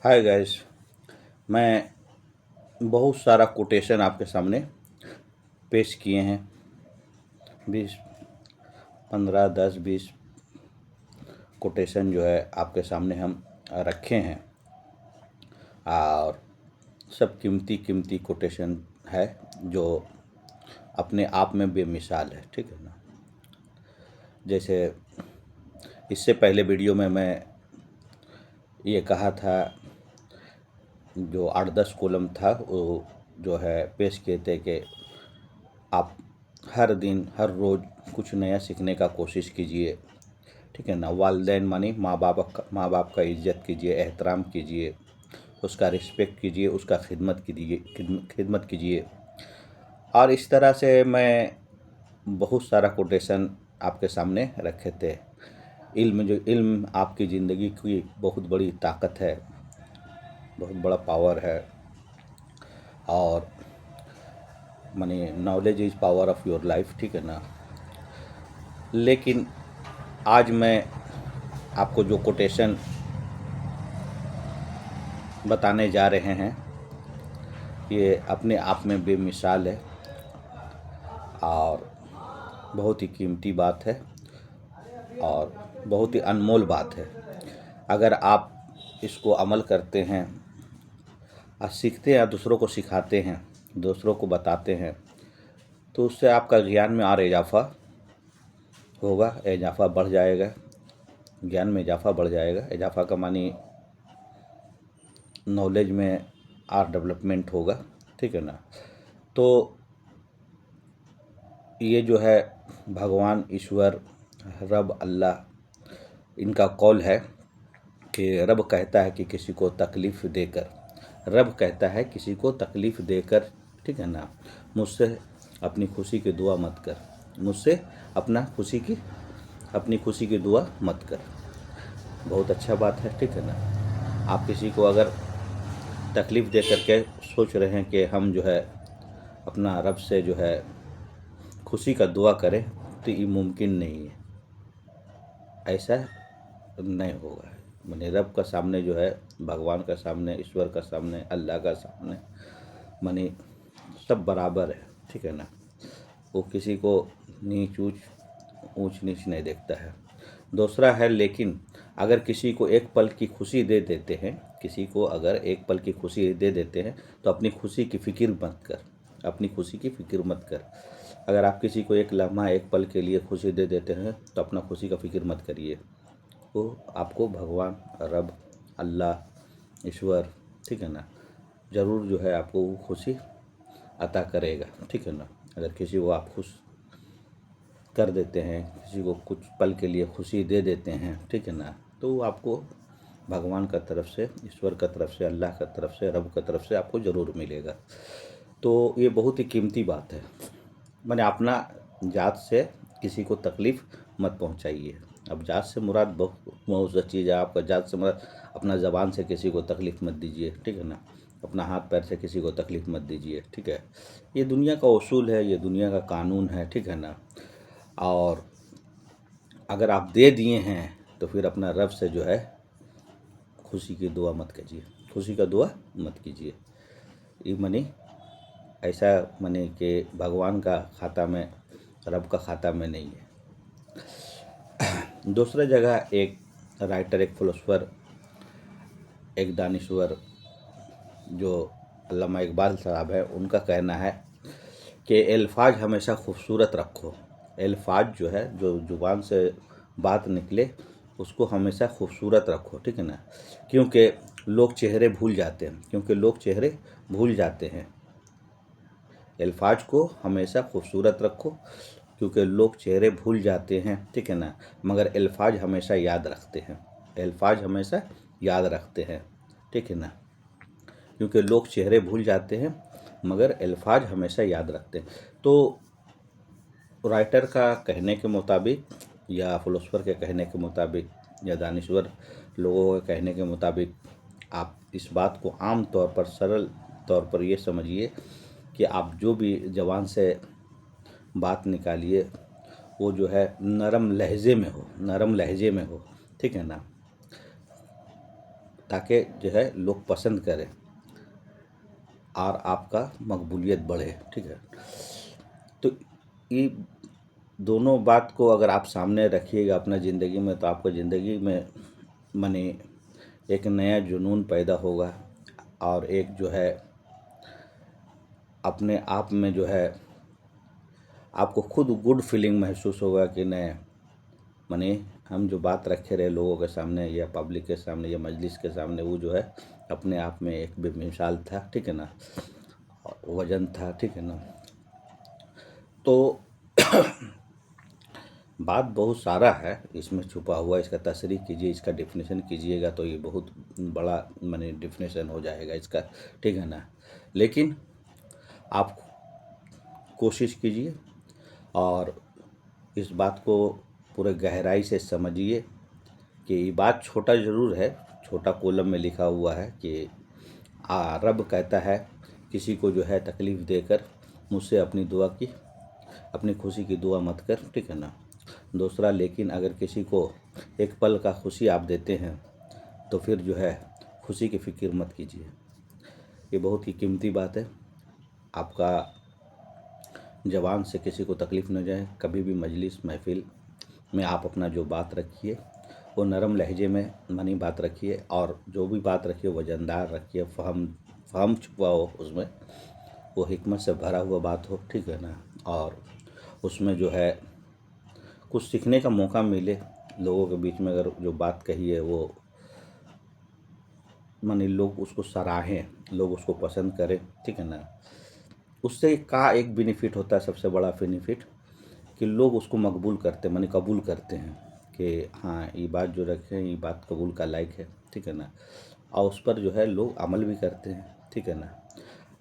Hi guys. मैं बहुत सारा कोटेशन आपके सामने पेश किए हैं। 20 15 10 20 कोटेशन जो है आपके सामने हम रखे हैं और सब कीमती कीमती कोटेशन है जो अपने आप में बेमिसाल है। ठीक है ना। जैसे इससे पहले वीडियो में मैं ये कहा था, जो 8-10 कॉलम था वो जो है पेश किए थे कि आप हर दिन हर रोज़ कुछ नया सीखने का कोशिश कीजिए। ठीक है ना। वालिदैन मानी माँ बाप का इज़्ज़त कीजिए, एहतराम कीजिए, उसका रिस्पेक्ट कीजिए, उसका खिदमत कीजिए। और इस तरह से मैं बहुत सारा कोटेशन आपके सामने रखे थे। इल्म आपकी ज़िंदगी की बहुत बड़ी ताकत है, बहुत बड़ा पावर है। और माने knowledge is power of your life. ठीक है ना। लेकिन आज मैं आपको जो कोटेशन बताने जा रहे हैं ये अपने आप में बेमिसाल है और बहुत ही कीमती बात है और बहुत ही अनमोल बात है। अगर आप इसको अमल करते हैं और सीखते हैं, दूसरों को सिखाते हैं, दूसरों को बताते हैं, तो उससे आपका ज्ञान में और इजाफा होगा, इजाफा बढ़ जाएगा, ज्ञान में इजाफा बढ़ जाएगा। इजाफा का मानी नॉलेज में और डेवलपमेंट होगा। ठीक है ना। तो ये जो है भगवान, ईश्वर, रब, अल्लाह, इनका कौल है कि रब कहता है कि किसी को तकलीफ़ देकर, रब कहता है किसी को तकलीफ़ देकर, ठीक है ना, मुझसे अपनी खुशी की दुआ मत कर, मुझसे अपनी खुशी की दुआ मत कर। बहुत अच्छा बात है। ठीक है ना। आप किसी को अगर तकलीफ़ दे करके सोच रहे हैं कि हम जो है अपना रब से जो है खुशी का दुआ करें, तो ये मुमकिन नहीं है, ऐसा नहीं होगा। माने रब का सामने जो है, भगवान का सामने, ईश्वर का सामने, अल्लाह का सामने, माने सब बराबर है। ठीक है ना। वो किसी को ऊंच नीच नहीं देखता है। दूसरा है, लेकिन अगर किसी को एक पल की खुशी दे देते हैं, किसी को अगर एक पल की खुशी दे देते हैं तो अपनी खुशी की फिक्र मत कर, अपनी खुशी की फिक्र मत कर। अगर आप किसी को एक लम्हा, एक पल के लिए खुशी दे देते हैं तो अपना खुशी का फिक्र मत करिए। वो आपको भगवान, रब, अल्लाह, ईश्वर, ठीक है ना, ज़रूर जो है आपको वो खुशी अता करेगा। ठीक है ना। अगर किसी को आप खुश कर देते हैं, किसी को कुछ पल के लिए खुशी दे देते हैं, ठीक है ना, तो वो आपको भगवान का तरफ से, ईश्वर का तरफ से, अल्लाह का तरफ से, रब का तरफ से आपको ज़रूर मिलेगा। तो ये बहुत ही कीमती बात है। मैंने अपना जात से किसी को तकलीफ़ मत पहुंचाइए। अब जात से मुराद बहुत बहुत सा चीज़ है। आपका जात से मुराद अपना ज़बान से किसी को तकलीफ़ मत दीजिए। ठीक है ना। अपना हाथ पैर से किसी को तकलीफ़ मत दीजिए। ठीक है। ये दुनिया का उसूल है, ये दुनिया का कानून है। ठीक है ना। और अगर आप दे दिए हैं तो फिर अपना रब से जो है खुशी की दुआ मत कीजिए, खुशी का दुआ मत कीजिए। ये मनी ऐसा मनी कि भगवान का खाता में, रब का खाता में नहीं है। दूसरा जगह एक राइटर, एक फिलोसोफर, एक दानिश्वर जो अल्लामा इकबाल साहब है, उनका कहना है कि अल्फाज हमेशा खूबसूरत रखो। अल्फाज जो है, जो ज़ुबान से बात निकले उसको हमेशा खूबसूरत रखो। ठीक है ना। क्योंकि लोग चेहरे भूल जाते हैं, अल्फाज को हमेशा खूबसूरत रखो क्योंकि लोग चेहरे भूल जाते हैं। ठीक है ना। मगर अल्फाज हमेशा याद रखते हैं, अल्फाज हमेशा याद रखते हैं। ठीक है ना। क्योंकि लोग चेहरे भूल जाते हैं मगर अल्फाज हमेशा याद रखते हैं। तो राइटर का कहने के मुताबिक, या फिलोसोफर के कहने के मुताबिक, या दानिश्वर लोगों के कहने के मुताबिक, आप इस बात को आम तौर पर, सरल तौर पर ये समझिए कि आप जो भी ज़बान से बात निकालिए वो जो है नरम लहजे में हो, नरम लहजे में हो। ठीक है ना। ताकि जो है लोग पसंद करें और आपका मकबूलियत बढ़े। ठीक है, तो ये दोनों बात को अगर आप सामने रखिएगा अपना ज़िंदगी में, तो आपको ज़िंदगी में माने एक नया जुनून पैदा होगा और एक जो है अपने आप में जो है आपको खुद गुड फीलिंग महसूस होगा कि नहीं, माने हम जो बात रखे रहे लोगों के सामने या पब्लिक के सामने या मजलिस के सामने, वो जो है अपने आप में एक बेमिसाल था। ठीक है ना, वजन था। ठीक है ना, तो बात बहुत सारा है इसमें छुपा हुआ, इसका तशरीह कीजिए, इसका डेफिनेशन कीजिएगा तो ये बहुत बड़ा माने डेफिनेशन हो जाएगा इसका। ठीक है ना, लेकिन आप कोशिश कीजिए और इस बात को पूरे गहराई से समझिए कि ये बात छोटा ज़रूर है, छोटा कॉलम में लिखा हुआ है कि रब कहता है किसी को जो है तकलीफ़ देकर मुझसे अपनी खुशी की दुआ मत कर। ठीक है ना, दूसरा, लेकिन अगर किसी को एक पल का खुशी आप देते हैं तो फिर जो है खुशी की फ़िक्र मत कीजिए। ये बहुत ही कीमती बात है। आपका ज़बान से किसी को तकलीफ़ न जाए। कभी भी मजलिस महफ़िल में आप अपना जो बात रखिए वो नरम लहजे में मनी बात रखिए, और जो भी बात रखिए वज़नदार रखिए, फ़हम छुपा हो उसमें, वो हिकमत से भरा हुआ बात हो। ठीक है ना, और उसमें जो है कुछ सीखने का मौका मिले लोगों के बीच में। अगर जो बात कही है वो माने लोग उसको सराहें, लोग उसको पसंद करें। ठीक है ना, उससे का एक बेनिफिट होता है, सबसे बड़ा बेनिफिट, कि लोग उसको मकबूल करते माने कबूल करते हैं कि हाँ ये बात जो रखे हैं ये बात कबूल का लायक है। ठीक है ना, और उस पर जो है लोग अमल भी करते हैं। ठीक है ना,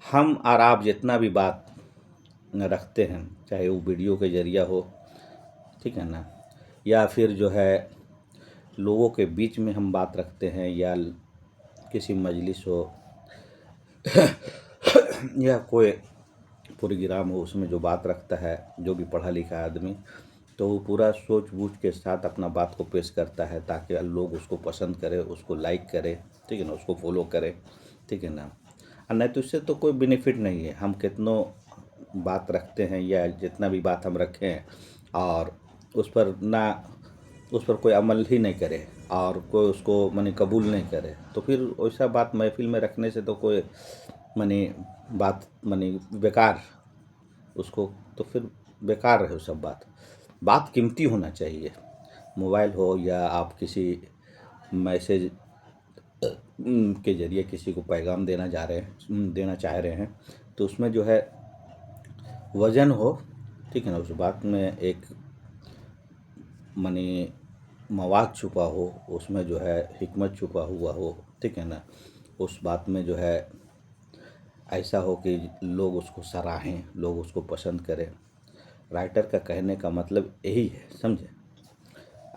हम और आप जितना भी बात रखते हैं, चाहे वो वीडियो के जरिया हो, ठीक है ना, या फिर जो है लोगों के बीच में हम बात रखते हैं, या किसी मजलिस हो या कोई प्रोग्राम हो, उसमें जो बात रखता है जो भी पढ़ा लिखा आदमी, तो वो पूरा सोच बूझ के साथ अपना बात को पेश करता है ताकि लोग उसको पसंद करें, उसको लाइक करें। ठीक है ना, उसको फॉलो करें। ठीक है ना, और नहीं तो इससे तो कोई बेनिफिट नहीं है। हम कितनों बात रखते हैं या जितना भी बात हम रखें और उस पर कोई अमल ही नहीं करे और कोई उसको माने कबूल नहीं करे, तो फिर वैसा बात महफिल में रखने से तो कोई माने बात माने बेकार, उसको तो फिर बेकार रहे वो सब बात कीमती होना चाहिए। मोबाइल हो या आप किसी मैसेज के ज़रिए किसी को पैगाम देना चाह रहे हैं, तो उसमें जो है वज़न हो। ठीक है ना, उस बात में एक माने मवाद छुपा हो, उसमें जो है हिकमत छुपा हुआ हो। ठीक है ना, उस बात में जो है ऐसा हो कि लोग उसको सराहें, लोग उसको पसंद करें। राइटर का कहने का मतलब यही है, समझे।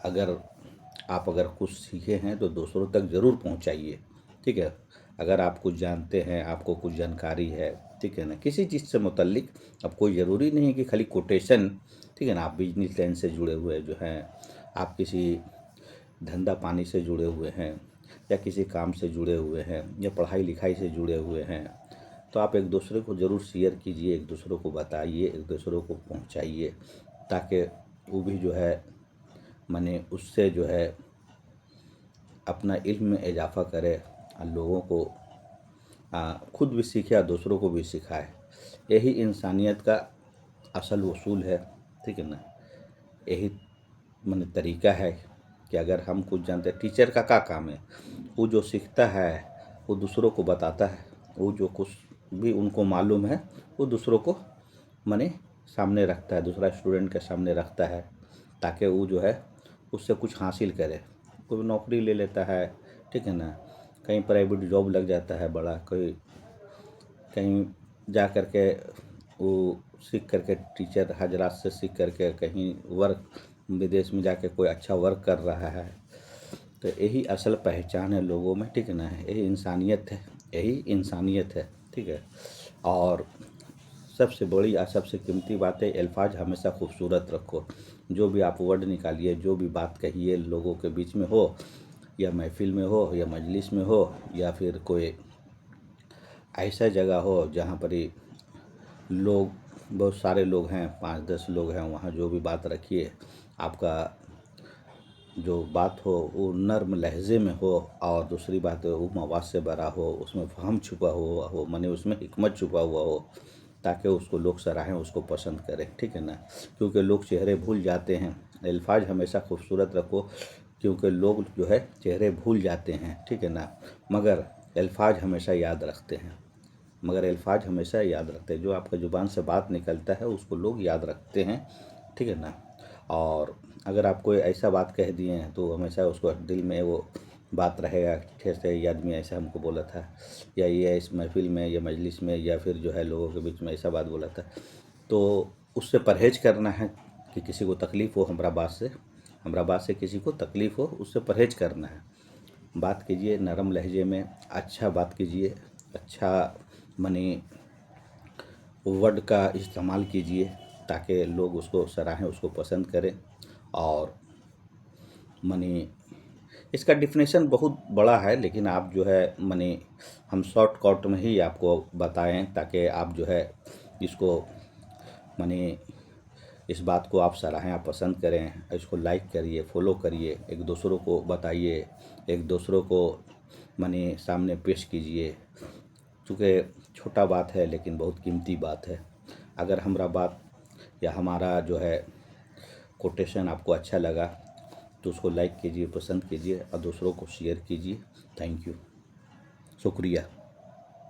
अगर कुछ सीखे हैं तो दूसरों तक ज़रूर पहुंचाइए। ठीक है, अगर आप कुछ जानते हैं, आपको कुछ जानकारी है, ठीक है ना, किसी चीज़ से मुतल्लिक, अब कोई ज़रूरी नहीं है कि खाली कोटेशन। ठीक है ना, आप बिजनेस लाइन से जुड़े हुए जो हैं, आप किसी धंधा पानी से जुड़े हुए हैं, या किसी काम से जुड़े हुए हैं, या पढ़ाई लिखाई से जुड़े हुए हैं, तो आप एक दूसरे को ज़रूर शेयर कीजिए, एक दूसरे को बताइए, एक दूसरे को पहुंचाइए, ताकि वो भी जो है माने उससे जो है अपना इल्म में इजाफ़ा करे और लोगों को खुद भी सीखे और दूसरों को भी सिखाए। यही इंसानियत का असल उसूल है। ठीक है ना, यही माने तरीका है कि अगर हम कुछ जानते हैं, टीचर का क्या काम है, वो जो सीखता है वो दूसरों को बताता है, वो जो कुछ भी उनको मालूम है वो दूसरों को माने सामने रखता है, दूसरा स्टूडेंट के सामने रखता है, ताकि वो जो है उससे कुछ हासिल करे। कोई नौकरी ले लेता है, ठीक है ना, कहीं प्राइवेट जॉब लग जाता है बड़ा, कोई कहीं जा कर के वो सीख करके टीचर हजरात से सीख करके कहीं वर्क विदेश में जाके कोई अच्छा वर्क कर रहा है, तो यही असल पहचान है लोगों में। ठीक है ना, यही इंसानियत है, यही इंसानियत है। ठीक है, और सबसे बड़ी और सबसे कीमती बात है, अल्फाज हमेशा खूबसूरत रखो। जो भी आप वर्ड निकालिए, जो भी बात कहिए लोगों के बीच में हो, या महफ़िल में हो या मजलिस में हो या फिर कोई ऐसा जगह हो जहाँ पर ही लोग, बहुत सारे लोग हैं, 5-10 लोग हैं, वहाँ जो भी बात रखिए, आपका जो बात हो वो नर्म लहजे में हो, और दूसरी बात है वो मवाद से भरा हो, उसमें फ़हम छुपा हुआ हो, माने उसमें हिकमत छुपा हुआ हो, ताकि उसको लोग सराहें, उसको पसंद करें, ठीक है ना। क्योंकि लोग चेहरे भूल जाते हैं, अल्फाज हमेशा खूबसूरत रखो, क्योंकि लोग जो है चेहरे भूल जाते हैं, ठीक है ना, मगर अल्फाज हमेशा याद रखते हैं। जो आपका ज़ुबान से बात निकलता है उसको लोग याद रखते हैं, ठीक है ना। और अगर आप कोई ऐसा बात कह दिए हैं तो हमेशा उसको दिल में वो बात रहेगा, जैसे ये आदमी ऐसा हमको बोला था, या ये इस महफ़िल में या मजलिस में या फिर जो है लोगों के बीच में ऐसा बात बोला था। तो उससे परहेज करना है कि किसी को तकलीफ़ हो हमरा बात से किसी को तकलीफ़ हो, उससे परहेज करना है। बात कीजिए नरम लहजे में, अच्छा बात कीजिए, अच्छा मनी वर्ड का इस्तेमाल कीजिए, ताकि लोग उसको सराहें, उसको पसंद करें। और मनी इसका डेफिनेशन बहुत बड़ा है, लेकिन आप जो है मनी हम शॉर्टकट में ही आपको बताएं, ताकि आप जो है इसको मनी इस बात को आप सराहें, आप पसंद करें, इसको लाइक करिए, फॉलो करिए, एक दूसरों को बताइए, एक दूसरों को मनी सामने पेश कीजिए। चूँकि छोटा बात है लेकिन बहुत कीमती बात है। अगर हमारा बात या हमारा जो है कोटेशन आपको अच्छा लगा तो उसको लाइक कीजिए, पसंद कीजिए और दूसरों को शेयर कीजिए। थैंक यू, शुक्रिया।